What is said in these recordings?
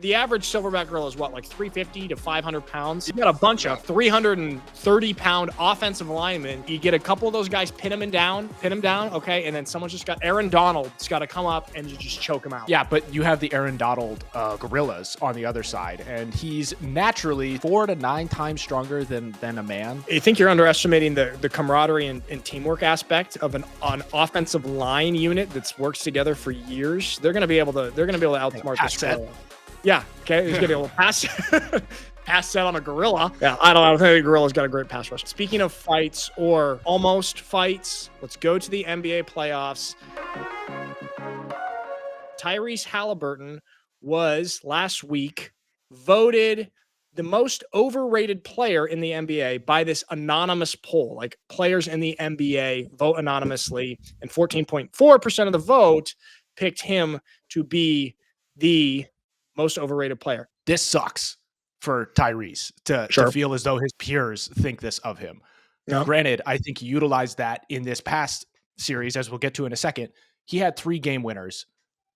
The average silverback gorilla is what, like 350 to 500 pounds? You got a bunch of 330-pound offensive linemen. You get a couple of those guys, pin them down, okay? And then someone's just got Aaron Donald's got to come up and you just choke him out. Yeah, but you have the Aaron Donald gorillas on the other side, and he's naturally 4 to 9 times stronger than a man. I think you're underestimating the camaraderie and teamwork aspect of an offensive line unit that's worked together for years. They're going to be able to outsmart this gorilla. Yeah, okay. He's gonna be able to pass set on a gorilla. Yeah, I don't think a gorilla's got a great pass rush. Speaking of fights or almost fights, let's go to the NBA playoffs. Tyrese Haliburton was last week voted the most overrated player in the NBA by this anonymous poll. Like, players in the NBA vote anonymously, and 14.4% of the vote picked him to be the most overrated player. This sucks for Tyrese to feel as though his peers think this of him. Yeah. Granted, I think he utilized that in this past series, as we'll get to in a second. He had 3 game winners.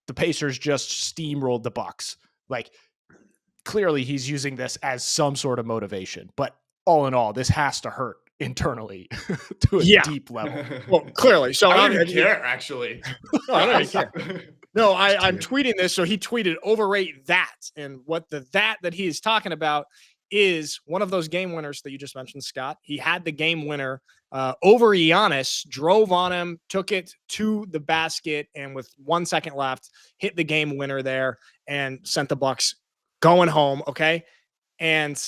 The Pacers just steamrolled the Bucks. Like, clearly he's using this as some sort of motivation. But all in all, this has to hurt internally to a deep level. Well, clearly. So I don't even care, actually. No, I don't even care. No, I'm tweeting this. So he tweeted, overrate that. And what that he is talking about is one of those game winners that you just mentioned, Scott. He had the game winner over Giannis, drove on him, took it to the basket, and with 1 second left, hit the game winner there and sent the Bucks going home. Okay. And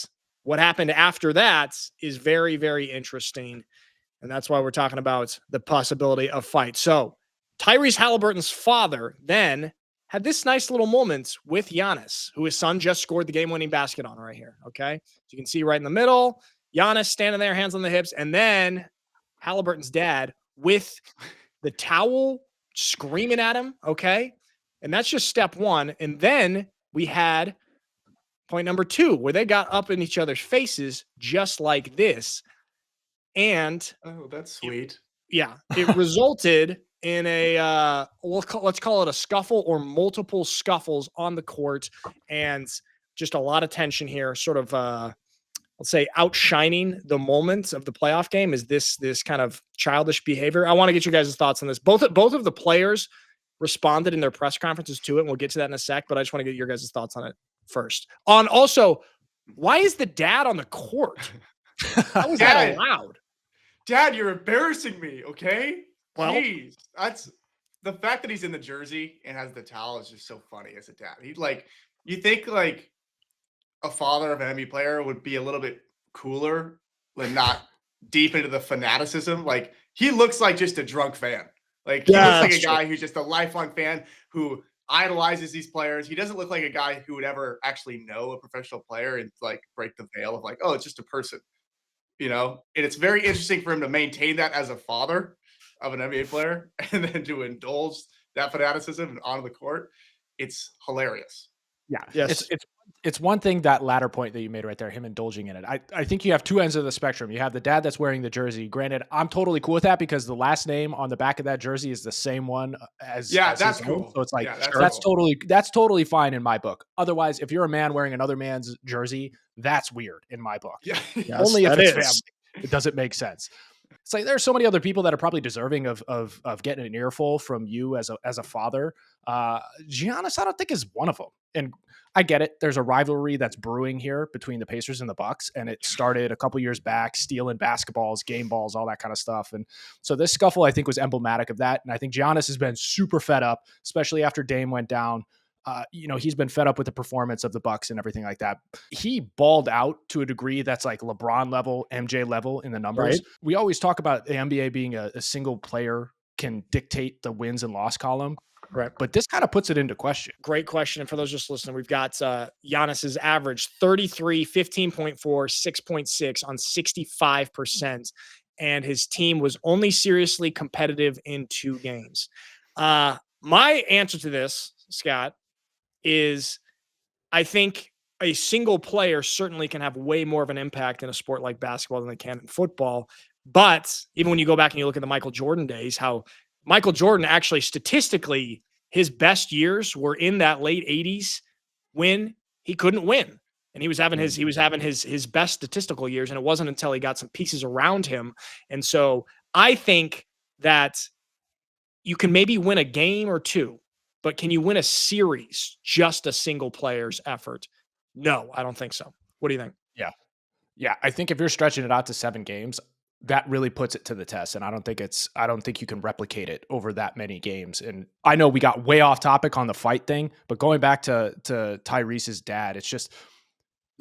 what happened after that is very, very interesting. And that's why we're talking about the possibility of fight. So Tyrese Haliburton's father then had this nice little moment with Giannis, who his son just scored the game-winning basket on right here, okay? So you can see right in the middle, Giannis standing there, hands on the hips, and then Haliburton's dad with the towel screaming at him, okay? And that's just step one. And then we had point number 2, where they got up in each other's faces just like this. And oh, that's sweet. It resulted in a let's call it a scuffle or multiple scuffles on the court, and just a lot of tension here, sort of let's say outshining the moment of the playoff game is this kind of childish behavior. I want to get you guys' thoughts on this. Both of the players responded in their press conferences to it, and we'll get to that in a sec, but I just want to get your guys' thoughts on it first. On also, why is the dad on the court? How was that allowed? Dad, you're embarrassing me, okay? Well, jeez, that's the fact that he's in the jersey and has the towel is just so funny as a dad. He'd like, you think like a father of an NBA player would be a little bit cooler, like not deep into the fanaticism. Like, he looks like just a drunk fan. Like, he looks like a guy who's just a lifelong fan who idolizes these players. He doesn't look like a guy who would ever actually know a professional player and like break the veil of like, oh, it's just a person, you know? And it's very interesting for him to maintain that as a father of an NBA player and then to indulge that fanaticism onto the court. It's hilarious. Yeah. Yes. It's one thing, that latter point that you made right there, him indulging in it. I think you have 2 ends of the spectrum. You have the dad that's wearing the jersey. Granted, I'm totally cool with that because the last name on the back of that jersey is the same one as that's cool. So it's like, that's totally fine in my book. Otherwise, if you're a man wearing another man's jersey, that's weird in my book. Yeah. Only if it's family. It doesn't make sense. It's like there's so many other people that are probably deserving of getting an earful from you as a father. Giannis, I don't think, is one of them. And I get it. There's a rivalry that's brewing here between the Pacers and the Bucks, and it started a couple years back, stealing basketballs, game balls, all that kind of stuff. And so this scuffle, I think, was emblematic of that. And I think Giannis has been super fed up, especially after Dame went down. He's been fed up with the performance of the Bucks and everything like that. He balled out to a degree that's like LeBron level, MJ level in the numbers. Right. We always talk about the NBA being a single player can dictate the wins and loss column. Right. But this kind of puts it into question. Great question. And for those just listening, we've got Giannis's average 33, 15.4, 6.6 on 65%. And his team was only seriously competitive in 2 games. My answer to this, Scott, is I think a single player certainly can have way more of an impact in a sport like basketball than they can in football. But even when you go back and you look at the Michael Jordan days, how Michael Jordan actually statistically, his best years were in that late 80s when he couldn't win. And he was having his best statistical years. And it wasn't until he got some pieces around him. And so I think that you can maybe win a game or two, but can you win a series just a single player's effort? No, I don't think so. What do you think? Yeah. I think if you're stretching it out to 7 games, that really puts it to the test. And I don't think you can replicate it over that many games. And I know we got way off topic on the fight thing, but going back to Tyrese's dad, it's just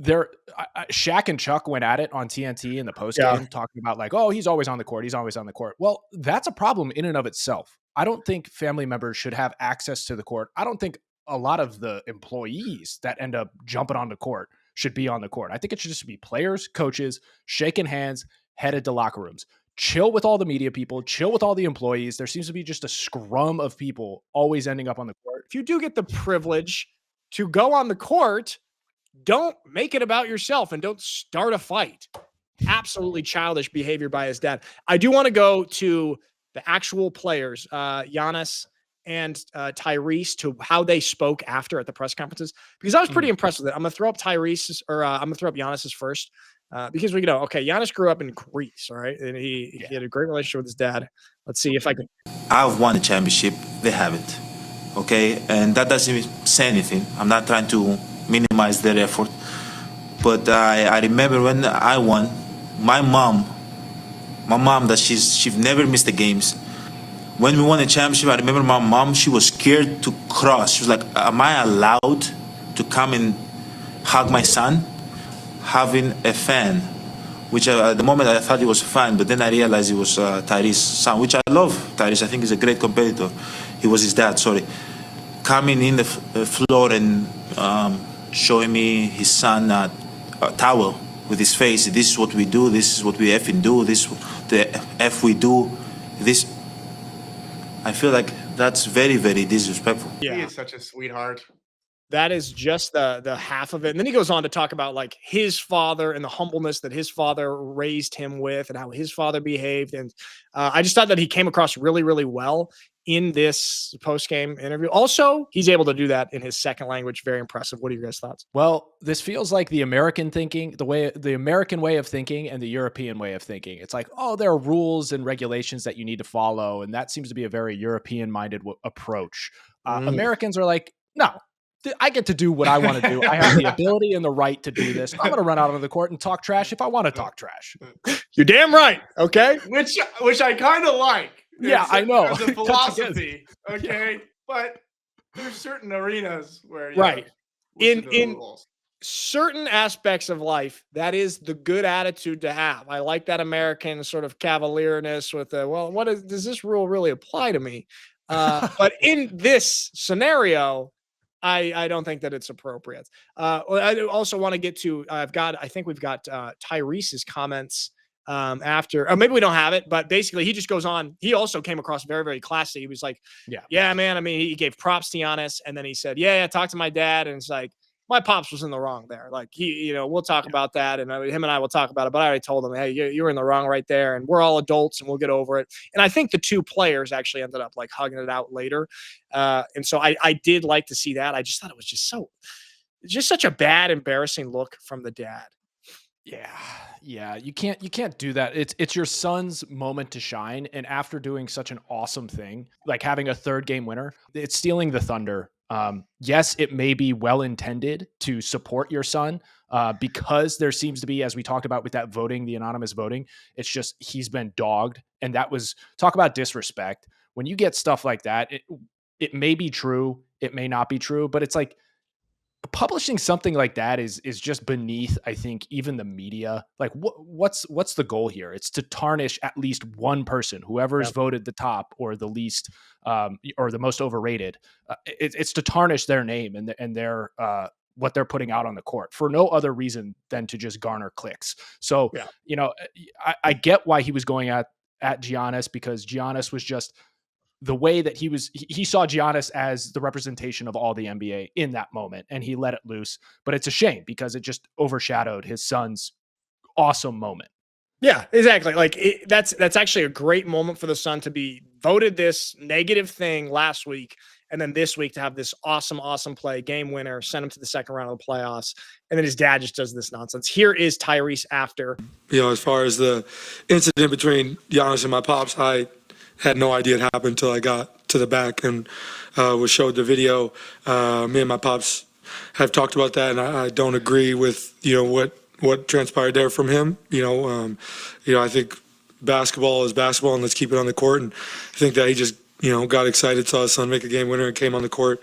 Shaq and Chuck went at it on TNT in the post game, talking about like, oh, he's always on the court. He's always on the court. Well, that's a problem in and of itself. I don't think family members should have access to the court. I don't think a lot of the employees that end up jumping on the court should be on the court. I think it should just be players, coaches, shaking hands, headed to locker rooms. Chill with all the media people, chill with all the employees. There seems to be just a scrum of people always ending up on the court. If you do get the privilege to go on the court, don't make it about yourself and don't start a fight. Absolutely childish behavior by his dad. I do want to go to the actual players, Giannis and Tyrese, to how they spoke after at the press conferences, because I was pretty impressed with it. I'm going to throw up Tyrese's, or I'm going to throw up Giannis's first, because we know, okay, Giannis grew up in Greece, all right? And he had a great relationship with his dad. Let's see if I can. I've won a championship. They haven't. Okay? And that doesn't say anything. I'm not trying to minimize their effort. But I remember when I won, my mom, that she's never missed the games. When we won the championship, I remember my mom, she was scared to cross. She was like, am I allowed to come and hug my son? Having a fan, which at the moment I thought it was a fan, but then I realized it was Tyrese's son, which I love. Tyrese, I think, is a great competitor. He was his dad, sorry. Coming in the floor and showing me his son a towel with his face. This is what we do. This is what we effing do. This is the F we do. This. I feel like that's very, very disrespectful. Yeah. He is such a sweetheart. That is just the half of it. And then he goes on to talk about like his father and the humbleness that his father raised him with and how his father behaved. And I just thought that he came across really, really well in this post-game interview. Also, he's able to do that in his second language. Very impressive. What are your guys' thoughts? Well, this feels like the American thinking, the American way of thinking and the European way of thinking. It's like, oh, there are rules and regulations that you need to follow. And that seems to be a very European-minded approach. Americans are like, no, I get to do what I want to do. I have the ability and the right to do this. I'm going to run out on the court and talk trash if I want to talk trash. You're damn right. Okay. Which I kind of like. Yeah, I know. As a philosophy. Okay. But there's certain arenas where right. In certain aspects of life, that is the good attitude to have. I like that American sort of cavalierness with does this rule really apply to me? But in this scenario, I don't think that it's appropriate. I also want to get to, I think we've got Tyrese's comments after, or maybe we don't have it, but basically he just goes on. He also came across very, very classy. He was like, yeah, man. I mean, he gave props to Giannis, and then he said, yeah, talk to my dad. And it's like, my pops was in the wrong there. Like we'll talk about that. And him and I will talk about it, but I already told him, hey, you were in the wrong right there. And we're all adults and we'll get over it. And I think the two players actually ended up like hugging it out later. And so I did like to see that. I just thought it was just such a bad, embarrassing look from the dad. Yeah. You can't do that. It's your son's moment to shine. And after doing such an awesome thing, like having a 3rd game winner, it's stealing the thunder. Yes, it may be well-intended to support your son because there seems to be, as we talked about with that voting, the anonymous voting, it's just he's been dogged. And that was, talk about disrespect. When you get stuff like that, it may be true, it may not be true, but it's like publishing something like that is just beneath, I think, even the media. Like what's the goal here? It's to tarnish at least one person, whoever's voted the top or the least or the most overrated. It's to tarnish their name and their what they're putting out on the court for no other reason than to just garner clicks. So, I get why he was going at Giannis, because Giannis was just the way that he saw Giannis as the representation of all the NBA in that moment, and he let it loose. But it's a shame because it just overshadowed his son's awesome moment. Yeah, exactly. Like that's actually a great moment for the son to be voted this negative thing last week, And then this week to have this awesome play, game winner, send him to the second round of the playoffs. And then his dad just does this nonsense. Here is Tyrese after. As far as the incident between Giannis and my pops, I had no idea it happened until I got to the back and was showed the video. Me and my pops have talked about that, and I don't agree with what transpired there from him. I think basketball is basketball, and let's keep it on the court. And I think that he just got excited, saw his son make a game winner, and came on the court.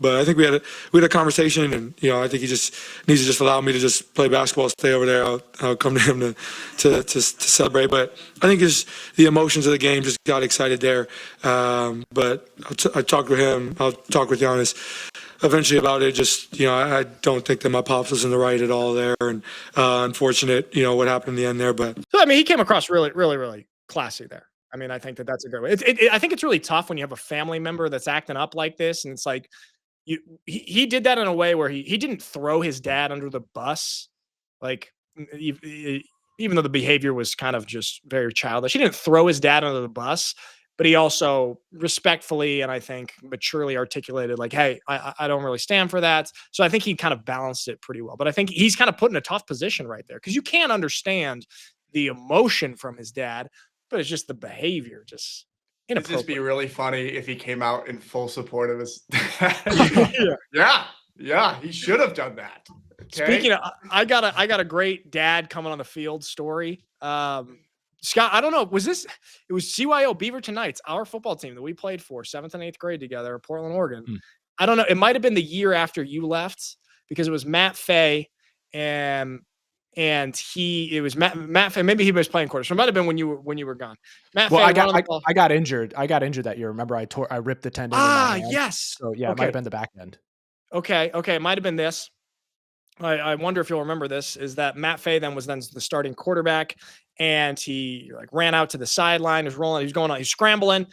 But I think we had a conversation, and I think he just needs to just allow me to just play basketball, stay over there. I'll come to him to celebrate. But I think just the emotions of the game just got excited there. But I talked with him. I'll talk with Giannis eventually about it. Just I don't think that my pops was in the right at all there, and unfortunate what happened in the end there. But So I mean, he came across really classy there. I mean, I think that's a good way. I think it's really tough when you have a family member that's acting up like this, and it's like he did that in a way where he didn't throw his dad under the bus, like even though the behavior was kind of just very childish. He didn't throw his dad under the bus, but he also respectfully and I think maturely articulated like, hey, I don't really stand for that. So I think he kind of balanced it pretty well. But I think he's kind of put in a tough position right there because you can't understand the emotion from his dad, but it's just the behavior, just It'd inappropriate. just be really funny if he came out in full support of his dad. Yeah, he should have done that. Okay? Speaking of, I got a great dad coming on the field story. Scott, I don't know. It was CYO Beaverton Knights, our football team that we played for 7th and 8th grade together, Portland, Oregon. I don't know. It might've been the year after you left because it was Matt Fay and it was Matt Fay. Maybe he was playing quarters. So it might've been when you were gone. Matt Fay. I got injured. I got injured that year. Remember I ripped the tendon. In my hand. Yes. So yeah, it might've been the back end. Okay. It might've been this. I wonder if you'll remember this, is that Matt Fay was the starting quarterback and he ran out to the sideline, was rolling, he's scrambling,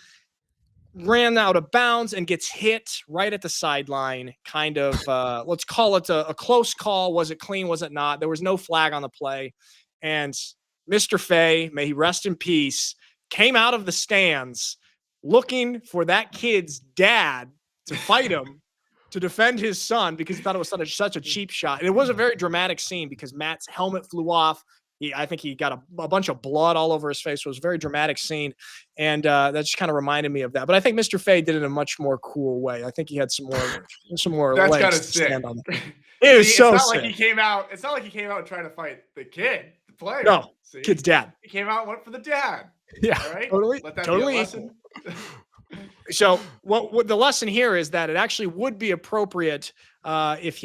ran out of bounds and gets hit right at the sideline. Kind of, let's call it a close call. Was it clean? Was it not? There was no flag on the play. And Mr. Fay, may he rest in peace, came out of the stands looking for that kid's dad to fight him. To defend his son because he thought it was such a cheap shot. And it was a very dramatic scene because Matt's helmet flew off. I think he got a bunch of blood all over his face. So it was a very dramatic scene. And that just kind of reminded me of that. But I think Mr. Fay did it in a much more cool way. I think he had some more That's legs kind of to sick. stand on. It was so it's not sick. like he came out. It's not like he came out trying to fight the kid, the player. No, See? kid's dad. He came out and went for the dad. Yeah, All right? Totally. Let that Totally be a equal. lesson. So what the lesson here is that it actually would be appropriate if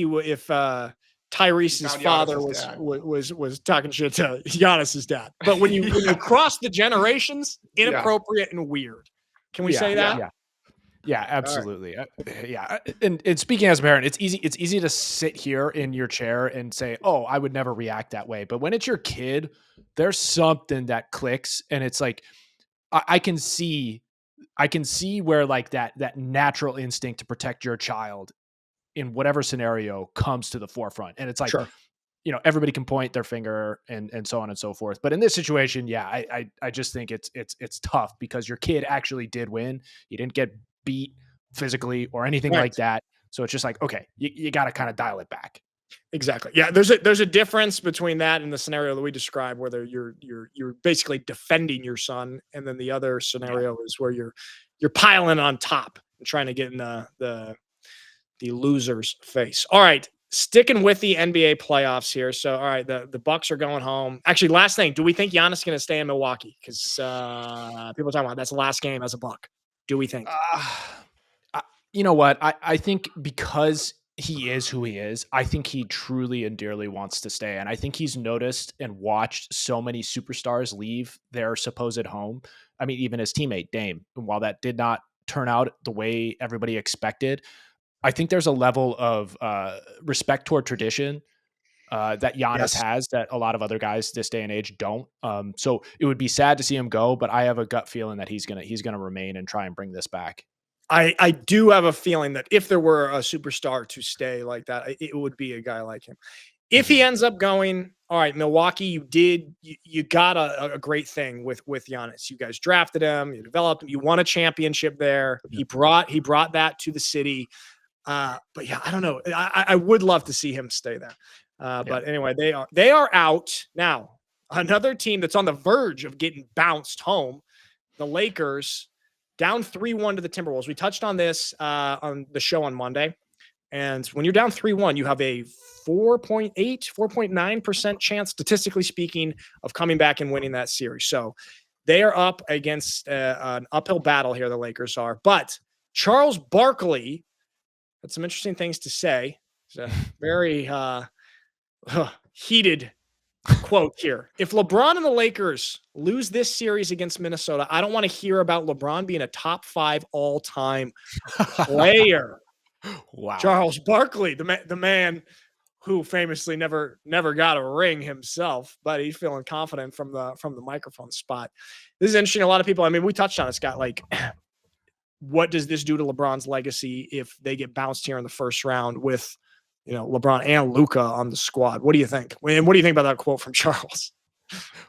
Tyrese's Found father Giannis's was talking shit to Giannis's dad. But when you cross the generations, inappropriate and weird. Can we say that? Yeah, absolutely. Yeah. And speaking as a parent, it's easy to sit here in your chair and say, "Oh, I would never react that way." But when it's your kid, there's something that clicks, and it's like I can see where like that natural instinct to protect your child in whatever scenario comes to the forefront. And it's like, Sure. Everybody can point their finger and so on and so forth. But in this situation, I just think it's tough because your kid actually did win. You didn't get beat physically or anything like that. So it's just like, okay, you got to kind of dial it back. Exactly. Yeah. There's a difference between that and the scenario that we described, where you're basically defending your son, and then the other scenario is where you're piling on top and trying to get in the loser's face. All right, sticking with the NBA playoffs here. So, all right, the Bucks are going home. Actually, last thing, do we think Giannis is going to stay in Milwaukee? Because people are talking about that's the last game as a Buck. Do we think? You know what? I think because he is who he is, I think he truly and dearly wants to stay. And I think he's noticed and watched so many superstars leave their supposed home. I mean, even his teammate Dame, and while that did not turn out the way everybody expected, I think there's a level of respect toward tradition that Giannis has that a lot of other guys this day and age don't. So it would be sad to see him go, but I have a gut feeling that he's gonna remain and try and bring this back. I do have a feeling that if there were a superstar to stay like that, it would be a guy like him. If he ends up going, all right, Milwaukee, you got a great thing with Giannis. You guys drafted him, you developed him, you won a championship there. He brought that to the city. But yeah, I don't know. I would love to see him stay there. But anyway, they are out now. Another team that's on the verge of getting bounced home, the Lakers, down 3-1 to the Timberwolves. We touched on this on the show on Monday. And when you're down 3-1, you have a 4.9% chance, statistically speaking, of coming back and winning that series. So they are up against an uphill battle here, the Lakers are. But Charles Barkley had some interesting things to say. It's a very heated quote here. If LeBron and the Lakers lose this series against Minnesota, I don't want to hear about LeBron being a top 5 all-time player. Wow. Charles Barkley, the man who famously never got a ring himself, but he's feeling confident from the microphone spot. This is interesting. A lot of people, I mean, we touched on it, Scott, like, what does this do to LeBron's legacy if they get bounced here in the first round with, LeBron and Luka on the squad? What do you think? And what do you think about that quote from Charles?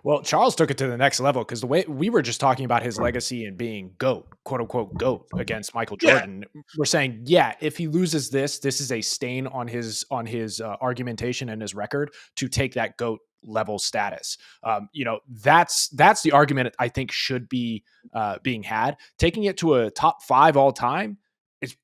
Well, Charles took it to the next level because the way we were just talking about his legacy and being GOAT, quote unquote GOAT against Michael Jordan. Yeah. We're saying, if he loses this is a stain on his argumentation and his record to take that GOAT level status. That's the argument I think should be being had. Taking it to a top 5 all time is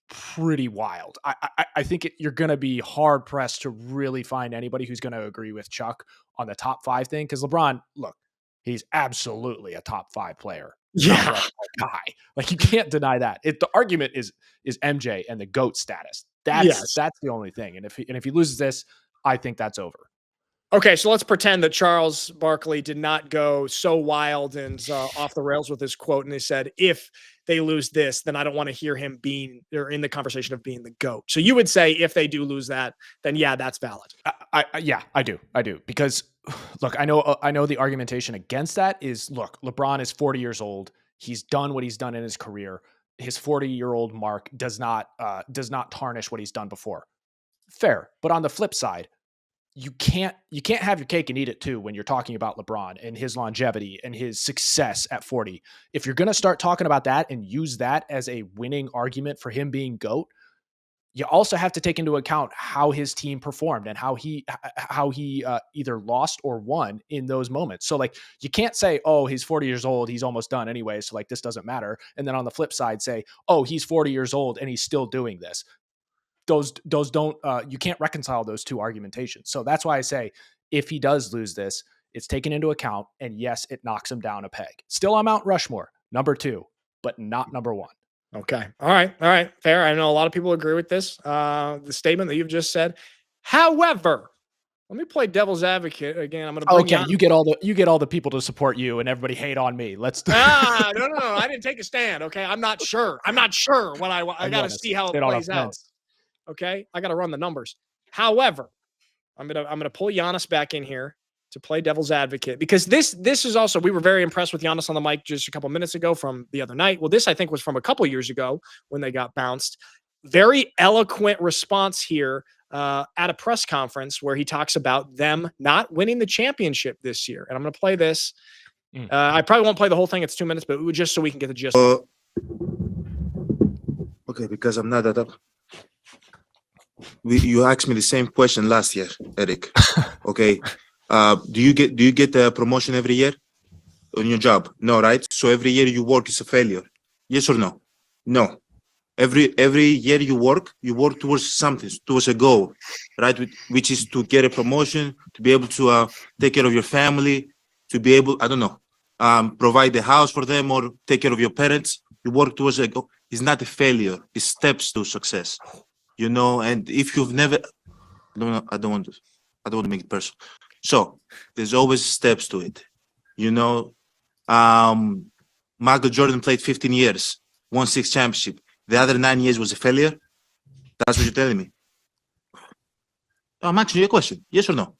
pretty wild. I think you're going to be hard pressed to really find anybody who's going to agree with Chuck on the top 5 thing. Because LeBron, look, he's absolutely a top 5 player. Yeah, guy. Like, you can't deny that. The argument is MJ and the GOAT status. That's the only thing. And if he loses this, I think that's over. Okay, so let's pretend that Charles Barkley did not go so wild and off the rails with his quote, and they said, if they lose this, then I don't want to hear him being or in the conversation of being the GOAT. So you would say if they do lose that, then that's valid. I do. Because look, I know the argumentation against that is, look, LeBron is 40 years old. He's done what he's done in his career. His 40-year-old mark does not tarnish what he's done before. Fair. But on the flip side, you can't have your cake and eat it too when you're talking about LeBron and his longevity and his success at 40. If you're going to start talking about that and use that as a winning argument for him being GOAT, you also have to take into account how his team performed and how he either lost or won in those moments. So, like, you can't say, oh, he's 40 years old, he's almost done anyway, so like this doesn't matter. And then on the flip side say, oh, he's 40 years old and he's still doing this. Those don't, you can't reconcile those two argumentations. So that's why I say, if he does lose this, it's taken into account. And yes, it knocks him down a peg. Still on Mount Rushmore, number 2, but not number 1. Okay. All right. Fair. I know a lot of people agree with this, the statement that you've just said. However, let me play devil's advocate again. I'm going to bring you get all the people to support you and everybody hate on me. Let's do no. I didn't take a stand. Okay. I'm not sure what I got to see how it plays out. Okay. I got to run the numbers. However, I'm going to pull Giannis back in here to play devil's advocate, because this is also, we were very impressed with Giannis on the mic just a couple minutes ago from the other night. Well, this I think was from a couple years ago when they got bounced. Very eloquent response here at a press conference where he talks about them not winning the championship this year. And I'm going to play this. I probably won't play the whole thing. It's 2 minutes, but just so we can get the gist. Okay, because I'm not that up. You asked me the same question last year, Eric. Okay. Do you get a promotion every year on your job? No, right? So every year you work is a failure. Yes or no? No. Every year you work towards something, towards a goal, right? Which is to get a promotion, to be able to take care of your family, to be able, provide the house for them or take care of your parents. You work towards a goal. It's not a failure. It's steps to success. And if you've never, I don't want to make it personal. So there's always steps to it. Michael Jordan played 15 years, won 6 championships. The other 9 years was a failure. That's what you're telling me. I'm asking you a question. Yes or no?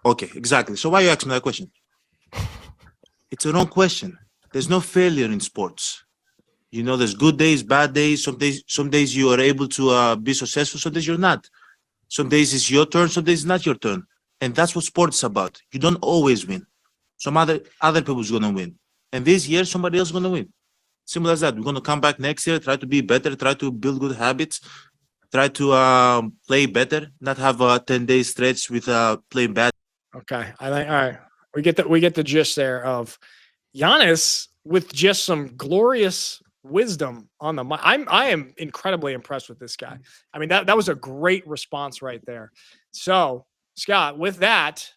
Okay, exactly. So why are you asking that question? It's a wrong question. There's no failure in sports. There's good days, bad days. Some days you are able to be successful. Some days you're not. Some days it's your turn, some days it's not your turn. And that's what sports is about. You don't always win. Some other people's gonna win. And this year, somebody else is gonna win. Simple as that. We're gonna come back next year, try to be better, try to build good habits, try to play better, not have a 10-day stretch with playing bad. Okay. I think, all right. We get the gist there of Giannis with just some glorious wisdom on the mic. I am incredibly impressed with this guy. I mean, that was a great response right there. So, Scott, with that,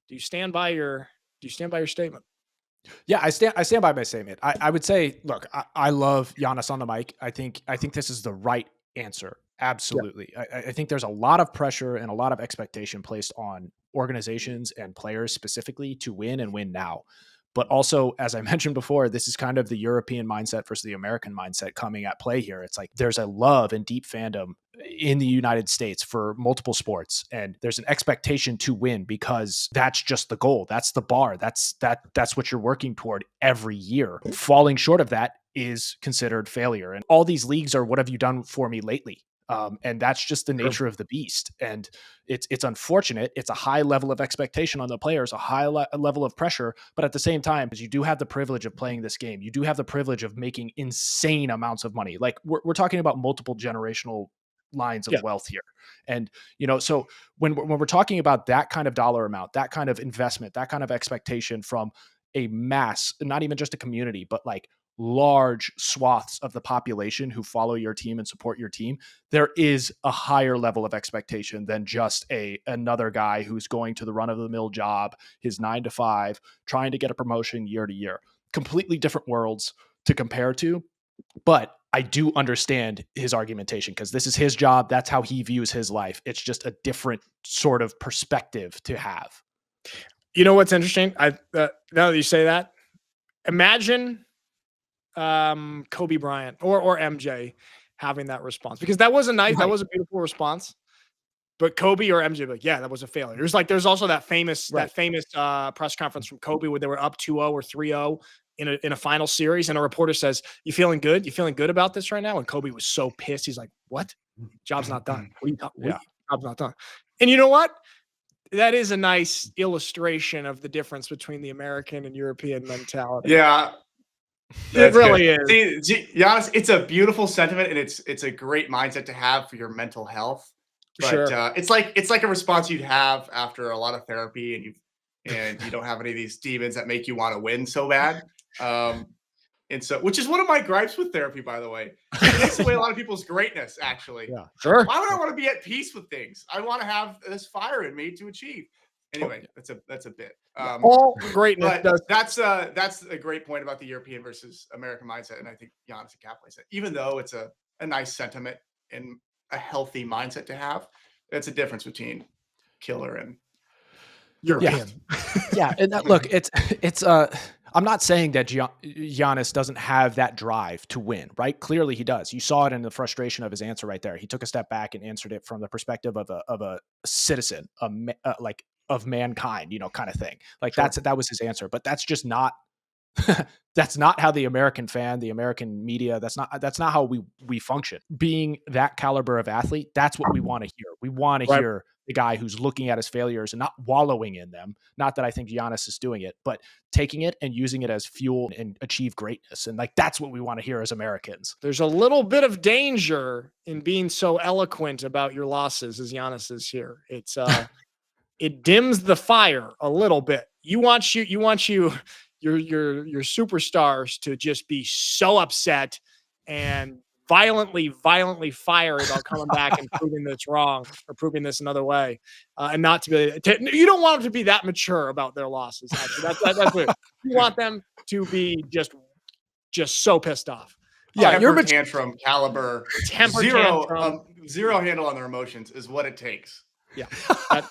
do you stand by your statement? Yeah, I stand by my statement. I would say, look, I love Giannis on the mic. I think this is the right answer. Absolutely. Yeah. I think there's a lot of pressure and a lot of expectation placed on organizations and players specifically to win and win now. But also, as I mentioned before, this is kind of the European mindset versus the American mindset coming at play here. It's like there's a love and deep fandom in the United States for multiple sports, and there's an expectation to win because that's just the goal. That's the bar. That's what you're working toward every year. Falling short of that is considered failure. And all these leagues are, what have you done for me lately? And that's just the nature of the beast. And it's unfortunate. It's a high level of expectation on the players, a high level of pressure. But at the same time, you do have the privilege of playing this game. You do have the privilege of making insane amounts of money. Like we're talking about multiple generational lines of wealth here. And, so when we're talking about that kind of dollar amount, that kind of investment, that kind of expectation from a mass, not even just a community, but like large swaths of the population who follow your team and support your team, there is a higher level of expectation than just another guy who's going to the run-of-the-mill job, his 9 to 5, trying to get a promotion year to year. Completely different worlds to compare to, but I do understand his argumentation because this is his job. That's how he views his life. It's just a different sort of perspective to have. You know what's interesting? Now that you say that, imagine Kobe Bryant or MJ having that response, because that was that was a beautiful response. But Kobe or MJ, like, yeah, that was a failure. There's also that famous press conference from Kobe where they were up 2-0 or 3-0 in a final series, and a reporter says, "You feeling good? You feeling good about this right now?" And Kobe was so pissed. He's like, "What? Job's not done. What are you talking? Yeah. Job's not done." And you know what? That is a nice illustration of the difference between the American and European mentality. Yeah. It really is. See, Giannis, it's a beautiful sentiment, and it's a great mindset to have for your mental health. But Sure. It's like a response you'd have after a lot of therapy, and you don't have any of these demons that make you want to win so bad. And so, which is one of my gripes with therapy, by the way. It takes away a lot of people's greatness, actually. Yeah, sure. Why would I want to be at peace with things? I want to have this fire in me to achieve. Anyway, that's a bit. All greatness does. That's a great point about the European versus American mindset, and I think Giannis encapsulates it. Even though it's a nice sentiment and a healthy mindset to have, that's a difference between killer and European. Yeah, and look, it's I'm not saying that Giannis doesn't have that drive to win, right? Clearly he does. You saw it in the frustration of his answer right there. He took a step back and answered it from the perspective of a citizen, like of mankind, kind of thing. Like sure. That was his answer, but that's just not that's not how the American fan, the American media, that's not how we function. Being that caliber of athlete, that's what we want to hear. We want to hear the guy who's looking at his failures and not wallowing in them. Not that I think Giannis is doing it, but taking it and using it as fuel and achieve greatness. And like, that's what we want to hear as Americans. There's a little bit of danger in being so eloquent about your losses as Giannis is here. It's it dims the fire a little bit. You want your superstars to just be so upset and violently fiery about coming back and proving this wrong or proving this another way, and not to be. You don't want them to be that mature about their losses. Actually, that's what you want them to be. Just so pissed off. Yeah, temper tantrum caliber. Zero handle on their emotions is what it takes. Yeah,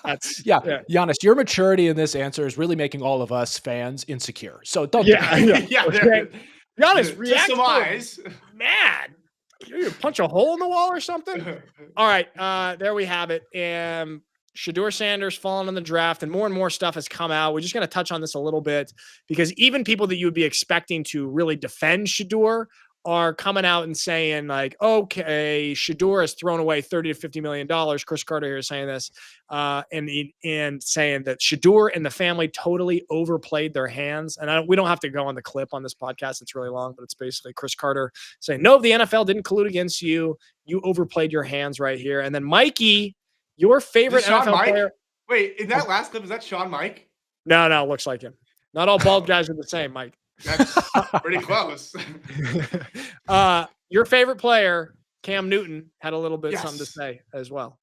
that's Giannis, your maturity in this answer is really making all of us fans insecure. So don't. Giannis, react some eyes. Mad. You punch a hole in the wall or something? All right, there we have it. Shedeur Sanders falling in the draft, and more stuff has come out. We're just going to touch on this a little bit because even people that you would be expecting to really defend Shedeur are coming out and saying like, okay, Shedeur has thrown away $30 to $50 million. Cris Carter here is saying this, and saying that Shedeur and the family totally overplayed their hands. And we don't have to go on the clip on this podcast. It's really long, but it's basically Cris Carter saying, no, the NFL didn't collude against you. You overplayed your hands right here. And then Mikey, your favorite NFL player. Wait, in that last clip, is that Sean Mike? No, looks like him. Not all bald guys are the same, Mike. That's pretty close. Your favorite player, Cam Newton, had a little bit something to say as well.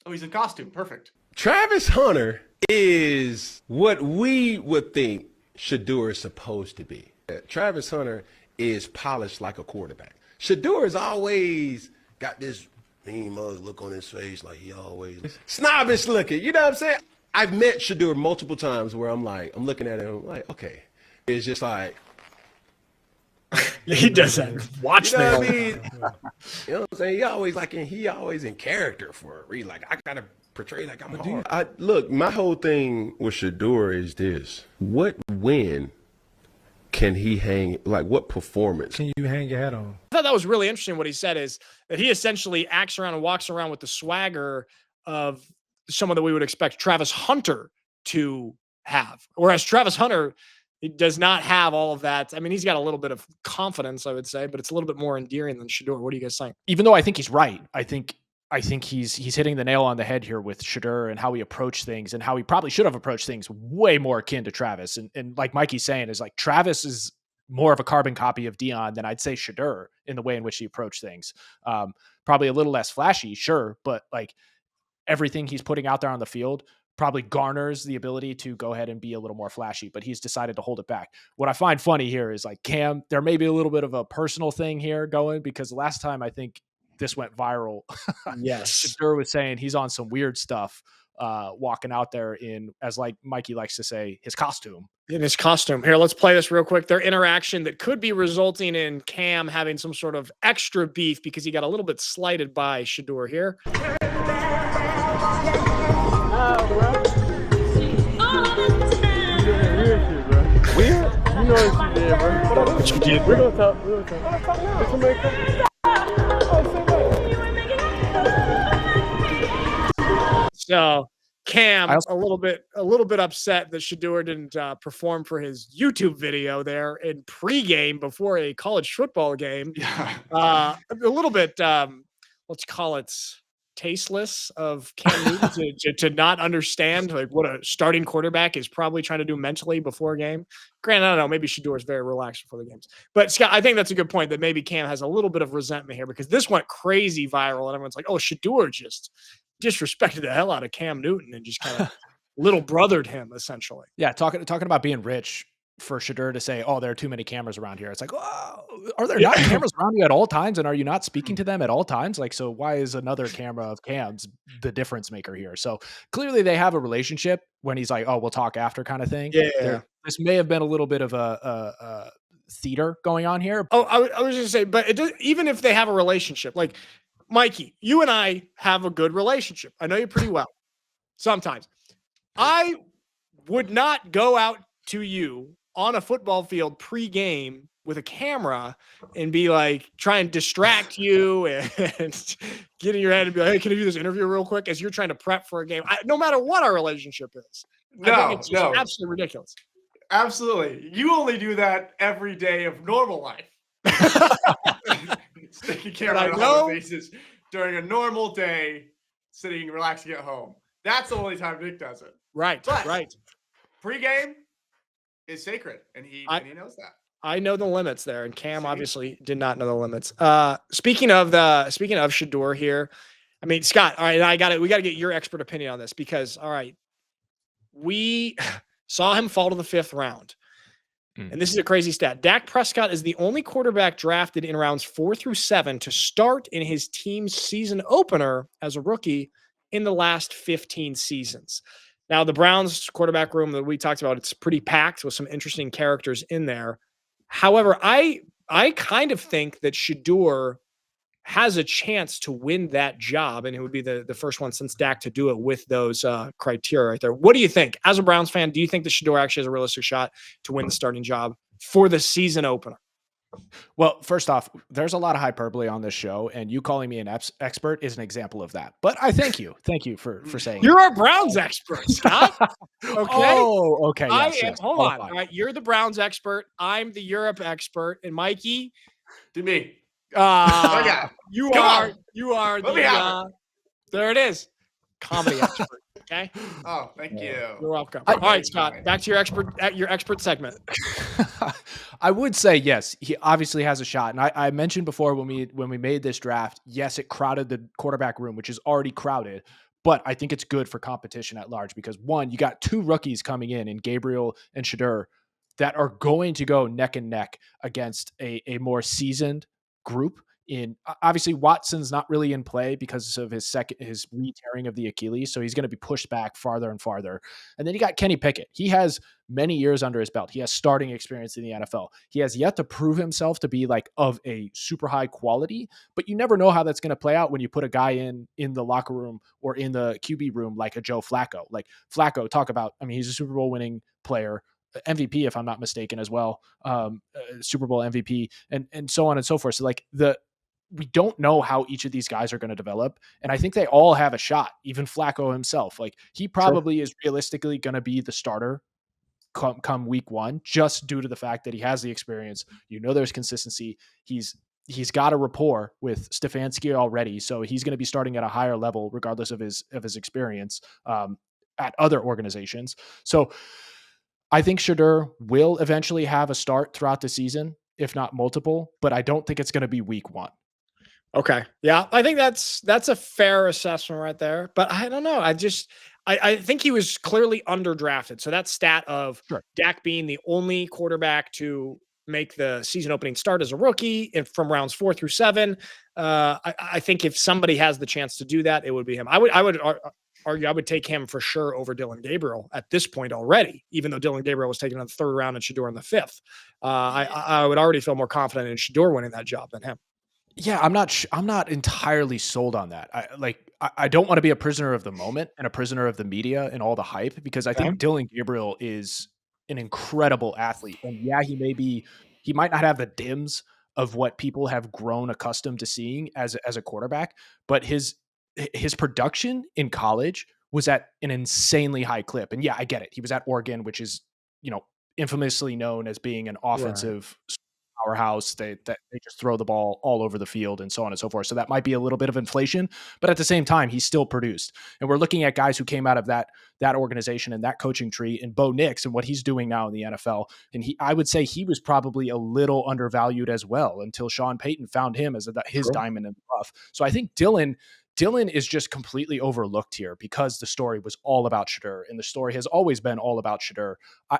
Oh, he's in costume. Perfect. Travis Hunter is what we would think Shedeur is supposed to be. Travis Hunter is polished like a quarterback. Shedeur has always got this mean mug look on his face, like he always snobbish looking. You know what I'm saying? I've met Shedeur multiple times where I'm looking at him like, okay. It's just like he does that. Watch you know what me. I mean? You know what I'm saying? He always in character for a reason. Like I gotta portray like I'm hard. Look, my whole thing with Shedeur is this: what win can he hang? Like what performance can you hang your hat on? I thought that was really interesting. What he said is that he essentially acts around and walks around with the swagger of someone that we would expect Travis Hunter to have, whereas Travis Hunter. He does not have all of that. I mean, he's got a little bit of confidence, I would say, but it's a little bit more endearing than Shedeur. What are you guys saying? Even though I think he's right, I think he's hitting the nail on the head here with Shedeur and how he approached things and how he probably should have approached things way more akin to Travis. And like Mikey's saying, is like Travis is more of a carbon copy of Deion than I'd say Shedeur in the way in which he approached things. Probably a little less flashy, sure, but like everything he's putting out there on the field probably garners the ability to go ahead and be a little more flashy, but he's decided to hold it back. What I find funny here is like Cam, there may be a little bit of a personal thing here going because last time I think this went viral. Yes. Shedeur was saying he's on some weird stuff, walking out there in, as like Mikey likes to say, his costume. In his costume. Here, let's play this real quick. Their interaction that could be resulting in Cam having some sort of extra beef because he got a little bit slighted by Shedeur here. Weird? You know what you did, bro. What you did, We're gonna talk. It's America. So Cam, a little bit upset that Shedeur didn't perform for his YouTube video there in pregame before a college football game. A little bit, let's call it tasteless of Cam Newton to not understand like what a starting quarterback is probably trying to do mentally before a game. Granted, I don't know, maybe Shedeur is very relaxed before the games. But Scott, I think that's a good point that maybe Cam has a little bit of resentment here because this went crazy viral and everyone's like, oh, Shedeur just disrespected the hell out of Cam Newton and just kind of little brothered him essentially. Yeah, talking about being rich for Shedeur to say, oh, there are too many cameras around here. It's like, oh, are there not cameras around you at all times? And are you not speaking to them at all times? Like, so why is another camera of Cam's the difference maker here? So clearly they have a relationship when he's like, oh, we'll talk after kind of thing. Yeah. This may have been a little bit of a theater going on here. Oh, I was just saying, but even if they have a relationship, like Mikey, you and I have a good relationship. I know you pretty well. Sometimes I would not go out to you on a football field pre-game with a camera and be like, try and distract you and get in your head and be like, hey, can I do this interview real quick as you're trying to prep for a game? No matter what our relationship is. I think it's just absolutely ridiculous. Absolutely. You only do that every day of normal life. Sticking camera on the faces during a normal day, sitting relaxing at home. That's the only time Nick does it. Right. But right. Pre-game is sacred, and he knows that. I know the limits there, and Cam obviously did not know the limits. Speaking of Shedeur here, I mean, Scott, all right, we got to get your expert opinion on this because, all right, we saw him fall to the 5th round. And this is a crazy stat. Dak Prescott is the only quarterback drafted in rounds 4 through 7 to start in his team's season opener as a rookie in the last 15 seasons. Now, the Browns quarterback room that we talked about, it's pretty packed with some interesting characters in there. However, I kind of think that Shedeur has a chance to win that job, and it would be the first one since Dak to do it with those criteria right there. What do you think? As a Browns fan, do you think that Shedeur actually has a realistic shot to win the starting job for the season opener? Well, first off, there's a lot of hyperbole on this show, and you calling me an expert is an example of that. But I thank you. Thank you for saying You're our Browns expert, Scott. Okay. Oh, okay. Yes. Hold on. All right. You're the Browns expert. I'm the Europe expert. And Mikey, To me. you Come are on. Let me have it. There it is. Comedy expert. Okay. Oh, thank you. You're welcome. All right, Scott. Back to your expert segment. I would say yes. He obviously has a shot, and I mentioned before when we made this draft, yes, it crowded the quarterback room, which is already crowded. But I think it's good for competition at large because one, you got two rookies coming in Gabriel and Shedeur that are going to go neck and neck against a more seasoned group. In obviously Watson's not really in play because of his re-tearing of the Achilles, so he's going to be pushed back farther and farther. And then you got Kenny Pickett. He has many years under his belt. He has starting experience in the NFL. He has yet to prove himself to be like of a super high quality, but you never know how that's going to play out when you put a guy in the locker room or in the QB room like a Joe Flacco. Like Flacco, talk about, I mean, he's a Super Bowl winning player. MVP, if I'm not mistaken, as well, Super Bowl MVP, and so on and so forth. So like we don't know how each of these guys are going to develop. And I think they all have a shot, even Flacco himself. Like he probably is realistically going to be the starter come week one, just due to the fact that he has the experience. There's consistency. He's got a rapport with Stefanski already. So he's going to be starting at a higher level, regardless of his experience at other organizations. So I think Shedeur will eventually have a start throughout the season, if not multiple, but I don't think it's going to be week one. Okay. Yeah. I think that's a fair assessment right there, but I don't know. I think he was clearly underdrafted. So that stat of Dak being the only quarterback to make the season opening start as a rookie from rounds 4 through 7. I think if somebody has the chance to do that, it would be him. I would argue I would take him for sure over Dillon Gabriel at this point already, even though Dillon Gabriel was taken in the 3rd round and Shedeur in the 5th. I would already feel more confident in Shedeur winning that job than him. Yeah, I'm not entirely sold on that. I don't want to be a prisoner of the moment and a prisoner of the media and all the hype, because I think Dillon Gabriel is an incredible athlete. And yeah, he might not have the dims of what people have grown accustomed to seeing as a quarterback, but his production in college was at an insanely high clip. And yeah, I get it. He was at Oregon, which is, infamously known as being an offensive powerhouse. They just throw the ball all over the field and so on and so forth. So that might be a little bit of inflation, but at the same time, he still produced. And we're looking at guys who came out of that organization and that coaching tree, and Bo Nix and what he's doing now in the NFL. And I would say he was probably a little undervalued as well until Sean Payton found him as his diamond in the rough. So I think Dillon is just completely overlooked here because the story was all about Shedeur, and the story has always been all about Shedeur.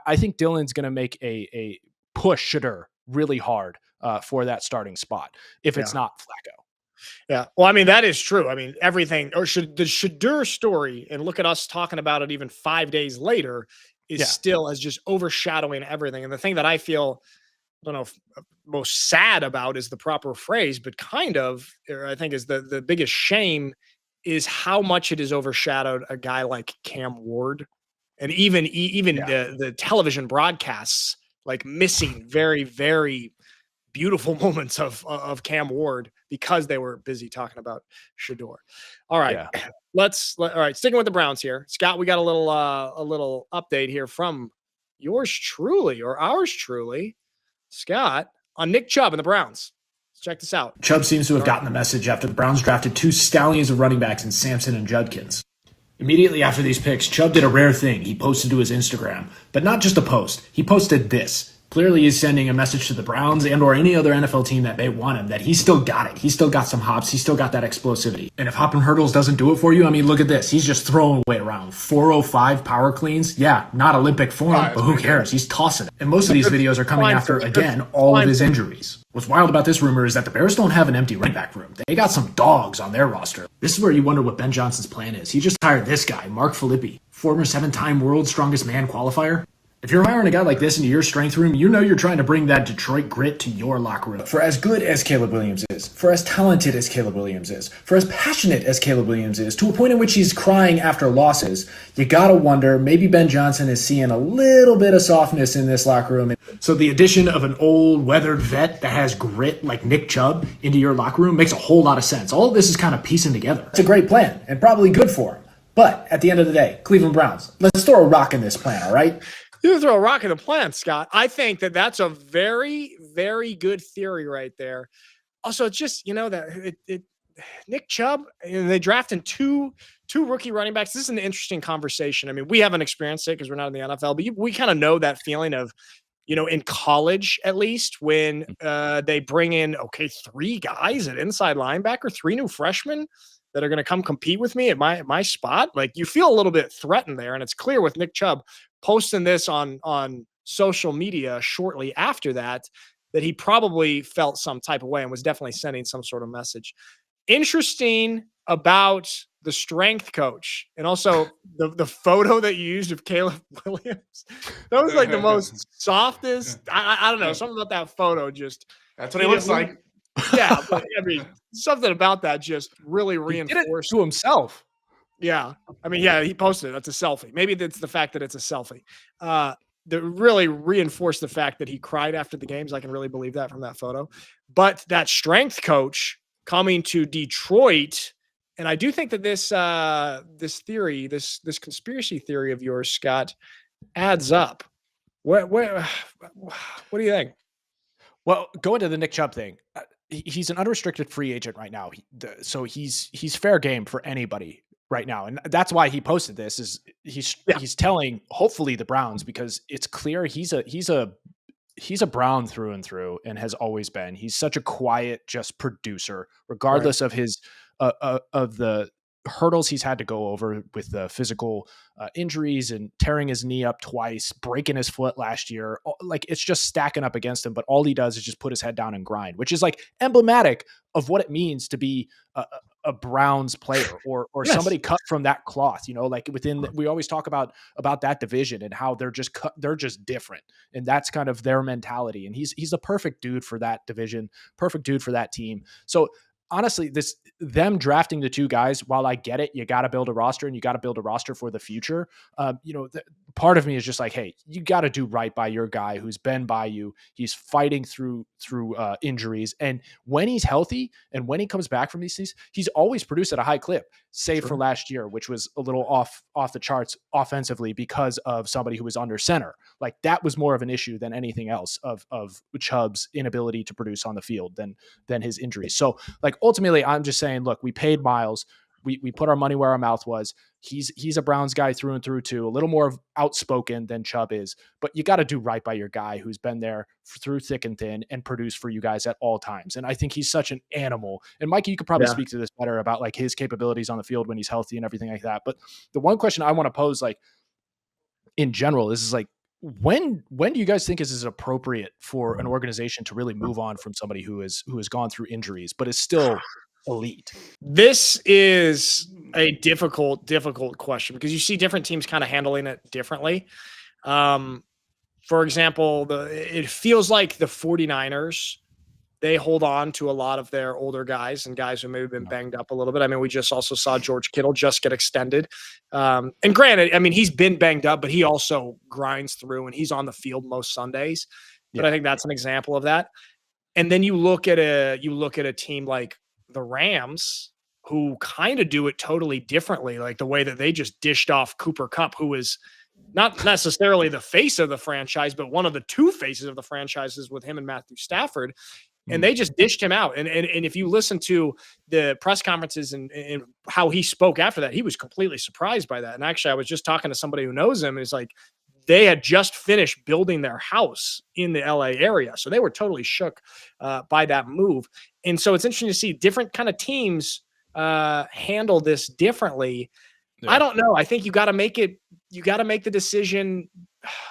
I think Dillon's going to make a push Shedeur really hard for that starting spot if it's not Flacco. Yeah. Well, I mean, that is true. I mean, everything, or the Shedeur story, and look at us talking about it even 5 days later, is still as just overshadowing everything. And the thing that I feel, I don't know if most sad about is the proper phrase, but kind of, or I think is the biggest shame, is how much it has overshadowed a guy like Cam Ward. And even the television broadcasts, like missing very, very beautiful moments of Cam Ward because they were busy talking about Shedeur. All right. Yeah. All right. Sticking with the Browns here. Scott, we got a little update here from yours truly, or ours truly, Scott, on Nick Chubb and the Browns. Let's check this out. Chubb seems to have gotten the message after the Browns drafted 2 stallions of running backs in Sampson and Judkins. Immediately after these picks, Chubb did a rare thing. He posted to his Instagram, but not just a post. He posted this. Clearly, he's sending a message to the Browns and or any other NFL team that may want him, that he's still got it. He's still got some hops. He's still got that explosivity. And if hopping hurdles doesn't do it for you, I mean, look at this. He's just throwing away around 405 power cleans. Yeah, not Olympic form, but who cares? He's tossing it. And most of these videos are coming after, again, all of his injuries. What's wild about this rumor is that the Bears don't have an empty running back room. They got some dogs on their roster. This is where you wonder what Ben Johnson's plan is. He just hired this guy, Mark Filippi, former 7-time world's strongest man qualifier. If you're hiring a guy like this into your strength room, you know you're trying to bring that Detroit grit to your locker room. For as good as Caleb Williams is, for as talented as Caleb Williams is, for as passionate as Caleb Williams is, to a point in which he's crying after losses, you gotta wonder, maybe Ben Johnson is seeing a little bit of softness in this locker room. So the addition of an old, weathered vet that has grit like Nick Chubb into your locker room makes a whole lot of sense. All of this is kind of piecing together. It's a great plan, and probably good for him. But at the end of the day, Cleveland Browns, let's throw a rock in this plan, all right? You throw a rock in the plan, Scott. I think that that's a very, very good theory right there. Also, it's just, that Nick Chubb, they drafted two rookie running backs. This is an interesting conversation. I mean, we haven't experienced it because we're not in the NFL, but we kind of know that feeling of, in college, at least, when they bring in, 3 guys at inside linebacker, 3 new freshmen that are going to come compete with me at my spot. Like, you feel a little bit threatened there. And it's clear with Nick Chubb posting this on social media shortly after that he probably felt some type of way and was definitely sending some sort of message. Interesting about the strength coach and also the photo that you used of Caleb Williams. That was like the most softest. I don't know, something about that photo just. That's what he looks like. Yeah, but I mean, something about that just really reinforced. He did it to himself. Yeah. I mean, yeah, he posted it. That's a selfie. Maybe that's the fact that it's a selfie. That really reinforced the fact that he cried after the games. I can really believe that from that photo. But that strength coach coming to Detroit, and I do think that this theory, this conspiracy theory of yours, Scott, adds up. What do you think? Well, going to the Nick Chubb thing, he's an unrestricted free agent right now. So he's fair game for anybody right now. And that's why he posted this is he's telling hopefully the Browns, because it's clear he's a Brown through and through and has always been. He's such a quiet, just producer, regardless of his of the hurdles he's had to go over with the physical injuries and tearing his knee up twice, breaking his foot last year. Like, it's just stacking up against him. But all he does is just put his head down and grind, which is like emblematic of what it means to be a Browns player or yes, somebody cut from that cloth, like we always talk about that division and how they're just different. And that's kind of their mentality. And he's the perfect dude for that division, perfect dude for that team. So honestly, them drafting the 2 guys, while I get it, you got to build a roster and you got to build a roster for the future. Part of me is just like, hey, you got to do right by your guy who's been by you. He's fighting through injuries. And when he's healthy and when he comes back from these things, he's always produced at a high clip, save for last year, which was a little off the charts offensively because of somebody who was under center. Like, that was more of an issue than anything else of Chubb's inability to produce on the field than his injuries. So, like, ultimately, I'm just saying, look, we paid Miles. We put our money where our mouth was. He's a Browns guy through and through too, a little more outspoken than Chubb is, but you got to do right by your guy who's been there through thick and thin and produced for you guys at all times. And I think he's such an animal. And Mikey, you could probably speak to this better about like his capabilities on the field when he's healthy and everything like that. But the one question I want to pose, like in general, is like, when do you guys think is appropriate for an organization to really move on from somebody who has gone through injuries, but is still elite? This is a difficult question because you see different teams kind of handling it differently. For example, it feels like the 49ers, they hold on to a lot of their older guys and guys who may have been banged up a little bit. I mean, we just also saw George Kittle just get extended. And granted, I mean, he's been banged up, but he also grinds through and he's on the field most Sundays. But I think that's an example of that. And then you look at a team like the Rams, who kind of do it totally differently, like the way that they just dished off Cooper Kupp, who is not necessarily the face of the franchise, but one of the 2 faces of the franchises with him and Matthew Stafford. And they just dished him out. And if you listen to the press conferences and how he spoke after that, he was completely surprised by that. And actually, I was just talking to somebody who knows him. And it's like, they had just finished building their house in the LA area. So they were totally shook by that move. And so it's interesting to see different kind of teams handle this differently. Yeah. I don't know. I think you got to make the decision.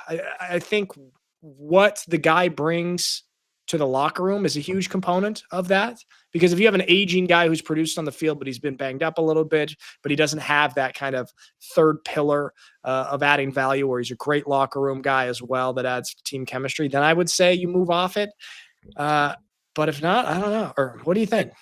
I think what the guy brings to the locker room is a huge component of that. Because if you have an aging guy who's produced on the field, but he's been banged up a little bit, but he doesn't have that kind of third pillar of adding value, where he's a great locker room guy as well that adds team chemistry, then I would say you move off it. But if not, I don't know. Or what do you think?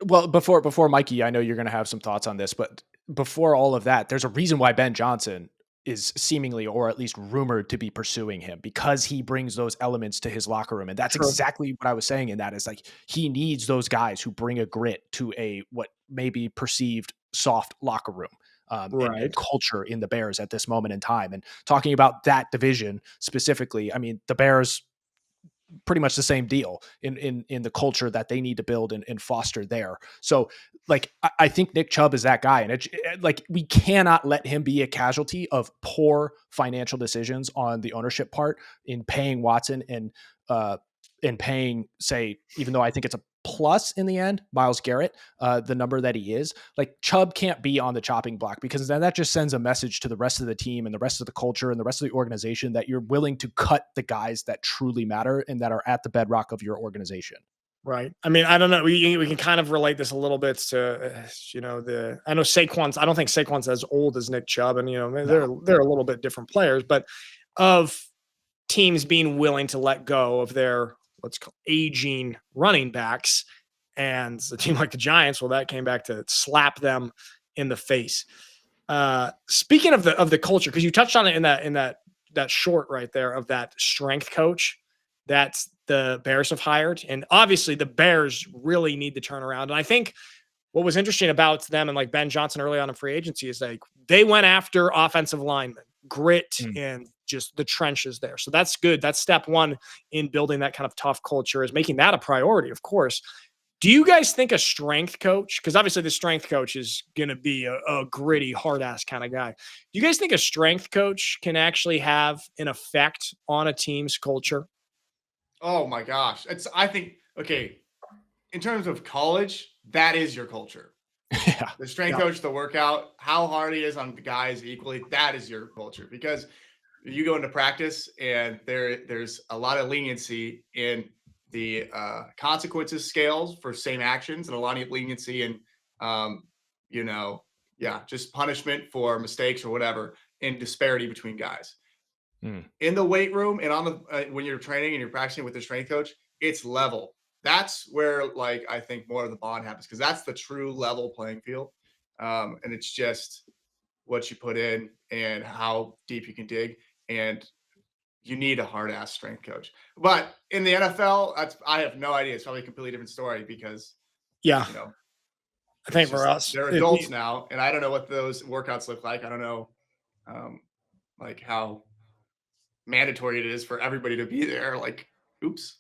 Well, before Mikey, I know you're going to have some thoughts on this, but before all of that, there's a reason why Ben Johnson is seemingly, or at least rumored to be pursuing him, because he brings those elements to his locker room. And that's exactly what I was saying in that is like, he needs those guys who bring a grit to a, what may be perceived soft locker room. And culture in the Bears at this moment in time. And talking about that division specifically, I mean, the Bears pretty much the same deal in the culture that they need to build and foster there. So like, I think Nick Chubb is that guy, and like, we cannot let him be a casualty of poor financial decisions on the ownership part in paying Watson and paying, say, even though I think it's a plus in the end, Myles Garrett, the number that he is. Like, Chubb can't be on the chopping block, because then that just sends a message to the rest of the team and the rest of the culture and the rest of the organization that you're willing to cut the guys that truly matter and that are at the bedrock of your organization. Right. I mean, I don't know. We can kind of relate this a little bit to, I know Saquon's, I don't think Saquon's as old as Nick Chubb, and, they're a little bit different players, but of teams being willing to let go of their, what's called aging running backs, and a team like the Giants, well, that came back to slap them in the face. Speaking of the culture, because you touched on it in that short right there of that strength coach that the Bears have hired, and obviously the Bears really need to turn around. And I think what was interesting about them and like Ben Johnson early on in free agency is like they went after offensive linemen, grit, and just the trenches there. So that's good. That's step one in building that kind of tough culture, is making that a priority, of course. Do you guys think a strength coach, because obviously the strength coach is going to be a gritty, hard-ass kind of guy. Do you guys think a strength coach can actually have an effect on a team's culture? Oh my gosh. I think, okay, in terms of college, that is your culture. Yeah. The strength coach, the workout, how hard he is on the guys equally, that is your culture. Because you go into practice and there's a lot of leniency in the consequences scales for same actions, and a lot of leniency and just punishment for mistakes or whatever, and disparity between guys. In the weight room and on the when you're training and you're practicing with the strength coach, it's level. That's where, like, I think more of the bond happens, because that's the true level playing field. And it's just what you put in and how deep you can dig. And you need a hard ass strength coach. But in the NFL, I have no idea. It's probably a completely different story, because, I think for us, they're adults now, and I don't know what those workouts look like. I don't know, like how mandatory it is for everybody to be there. Like, oops.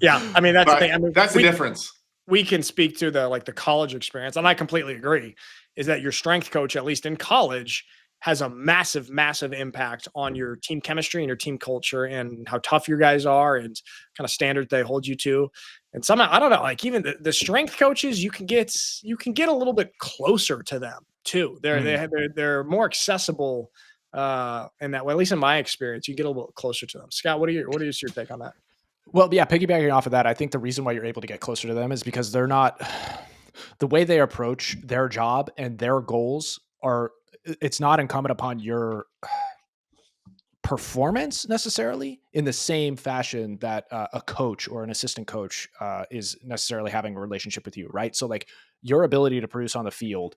Yeah, I mean, that's the thing. I mean, that's the difference. We can speak to the college experience, and I completely agree, is that your strength coach, at least in college, has a massive, massive impact on your team chemistry and your team culture and how tough your guys are and kind of standards they hold you to. And somehow, I don't know, like even the strength coaches, you can get a little bit closer to them too. They're more accessible in that way. At least in my experience, you get a little bit closer to them. Scott, what is your take on that? Well, yeah, piggybacking off of that, I think the reason why you're able to get closer to them is because they're not, the way they approach their job and their goals are, it's not incumbent upon your performance necessarily in the same fashion that a coach or an assistant coach is necessarily having a relationship with you, right? So like your ability to produce on the field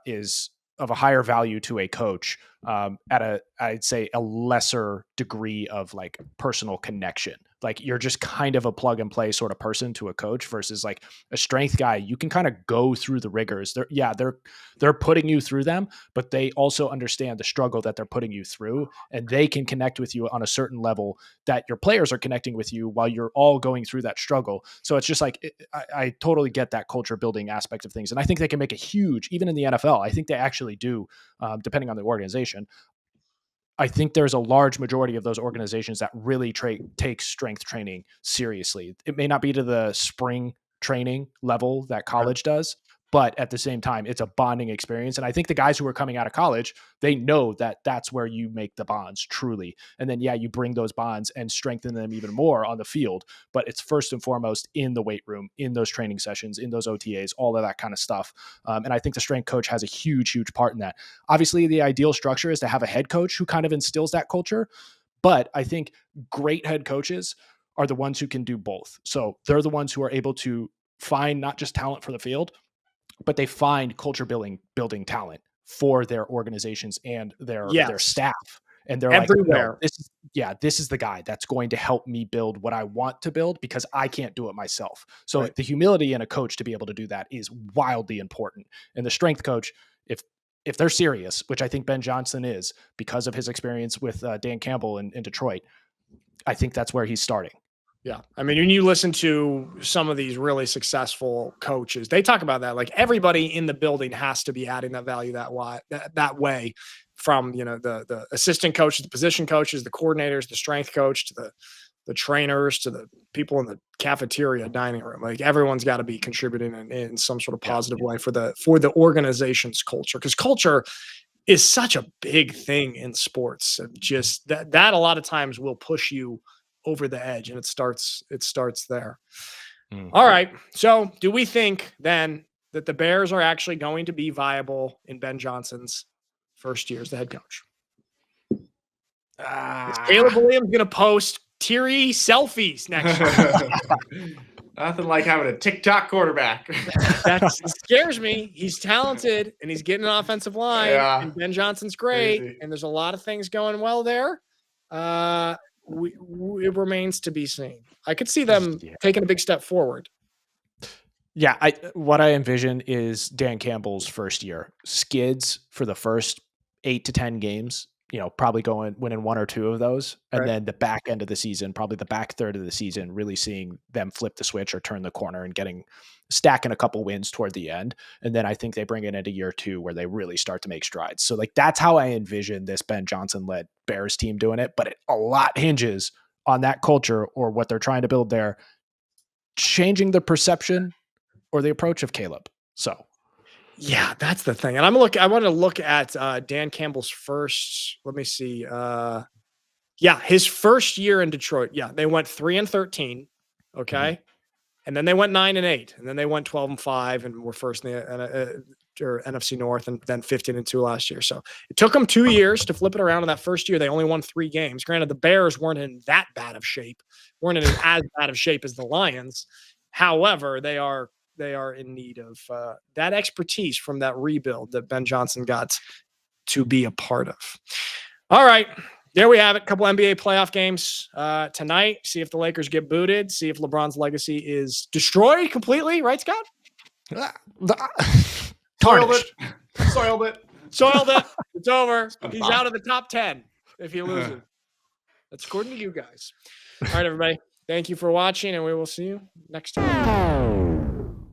is of a higher value to a coach at I'd say a lesser degree of like personal connection. Like you're just kind of a plug and play sort of person to a coach versus like a strength guy. You can kind of go through the rigors. They're putting you through them, but they also understand the struggle that they're putting you through, and they can connect with you on a certain level that your players are connecting with you while you're all going through that struggle. So it's just like, I totally get that culture building aspect of things. And I think they can make a huge, even in the NFL, I think they actually do, depending on the organization. I think there's a large majority of those organizations that really take strength training seriously. It may not be to the spring training level that college does, But at the same time, it's a bonding experience. And I think the guys who are coming out of college, they know that that's where you make the bonds truly. And then, you bring those bonds and strengthen them even more on the field. But it's first and foremost in the weight room, in those training sessions, in those OTAs, all of that kind of stuff. And I think the strength coach has a huge, huge part in that. Obviously, the ideal structure is to have a head coach who kind of instills that culture. But I think great head coaches are the ones who can do both. So they're the ones who are able to find not just talent for the field, but they find culture building talent for their organizations and their staff. And they're everywhere. Like, no, this is the guy that's going to help me build what I want to build because I can't do it myself. So the humility in a coach to be able to do that is wildly important. And the strength coach, if they're serious, which I think Ben Johnson is because of his experience with Dan Campbell in Detroit, I think that's where he's starting. Yeah. I mean, when you listen to some of these really successful coaches, they talk about that. Like everybody in the building has to be adding that value that way from, the assistant coaches, the position coaches, the coordinators, the strength coach, to the trainers, to the people in the cafeteria, dining room. Like everyone's got to be contributing in some sort of positive way for the organization's culture. Because culture is such a big thing in sports. And just that a lot of times will push you over the edge, and it starts there. All right. So do we think then that the Bears are actually going to be viable in Ben Johnson's first year as the head coach? Is Caleb Williams going to post teary selfies next year? Nothing like having a TikTok quarterback. That scares me. He's talented and he's getting an offensive line. Yeah. And Ben Johnson's great. Crazy. And there's a lot of things going well there. It remains to be seen. I could see them taking a big step forward. Yeah, what I envision is Dan Campbell's first year. Skids for the first 8 to 10 games, probably winning 1 or 2 of those. And then the back end of the season, probably the back third of the season, really seeing them flip the switch or turn the corner and stacking a couple wins toward the end. And then I think they bring it into year 2 where they really start to make strides. So that's how I envision this Ben Johnson led Bears team doing it. But a lot hinges on that culture or what they're trying to build there, changing the perception or the approach of Caleb. So yeah, that's the thing. And I want to look at Dan Campbell's first, let me see. His first year in Detroit. Yeah, they went 3-13. Okay. Mm-hmm. And then they went 9-8, and then they went 12-5 and were first in the NFC North, and then 15-2 last year. So it took them 2 years to flip it around. In that first year, they only won 3 games. Granted, the Bears weren't in that bad of shape, weren't in as bad of shape as the Lions. However, they are in need of that expertise from that rebuild that Ben Johnson got to be a part of. All right. There we have it. A couple NBA playoff games tonight. See if the Lakers get booted. See if LeBron's legacy is destroyed completely. Right, Scott? Soiled it. It's over. He's out of the top 10 if he loses. That's according to you guys. All right, everybody. Thank you for watching, and we will see you next time.